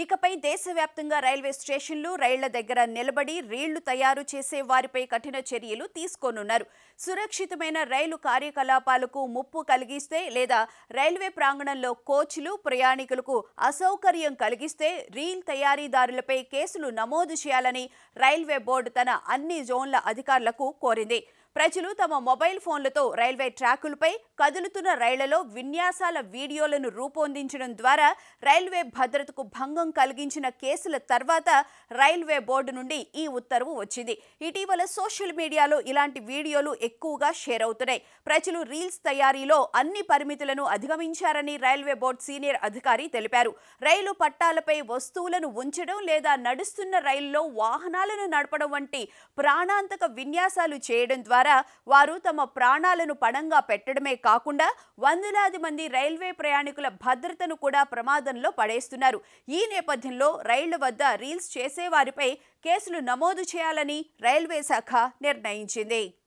ఇకపై దేశవ్యాప్తంగా రైల్వే స్టేషన్లు, రైళ్ల దగ్గర నిలబడి రీళ్లు తయారు చేసే వారిపై కఠిన చర్యలు తీసుకోనున్నారు. సురక్షితమైన రైలు కార్యకలాపాలకు ముప్పు కలిగిస్తే లేదా రైల్వే ప్రాంగణంలో కోచ్లు, ప్రయాణికులకు అసౌకర్యం కలిగిస్తే రీల్ తయారీదారులపై కేసులు నమోదు చేయాలని రైల్వే బోర్డు తన అన్ని జోన్ల అధికారులకు కోరింది. ప్రజలు తమ మొబైల్ ఫోన్లతో రైల్వే ట్రాకులపై కదులుతున్న రైళ్లలో విన్యాసాల వీడియోలను రూపొందించడం ద్వారా రైల్వే భద్రతకు భంగం కలిగించిన కేసుల తర్వాత రైల్వే బోర్డు నుండి ఈ ఉత్తర్వు వచ్చింది. ఇటీవల సోషల్ మీడియాలో ఇలాంటి వీడియోలు ఎక్కువగా షేర్ అవుతున్నాయి. ప్రజలు రీల్స్ తయారీలో అన్ని పరిమితులను అధిగమించారని రైల్వే బోర్డు సీనియర్ అధికారి తెలిపారు. రైలు పట్టాలపై వస్తువులను ఉంచడం లేదా నడుస్తున్న రైలులో వాహనాలను నడపడం వంటి ప్రాణాంతక విన్యాసాలు చేయడం ద్వారా వారు తమ ప్రాణాలను పణంగా పెట్టడమే కాకుండా వందలాది మంది రైల్వే ప్రయాణికుల భద్రతను కూడా ప్రమాదంలో పడేస్తున్నారు. ఈ నేపథ్యంలో రైళ్ల వద్ద రీల్స్ చేసేవారిపై కేసులు నమోదు చేయాలని రైల్వే శాఖ నిర్ణయించింది.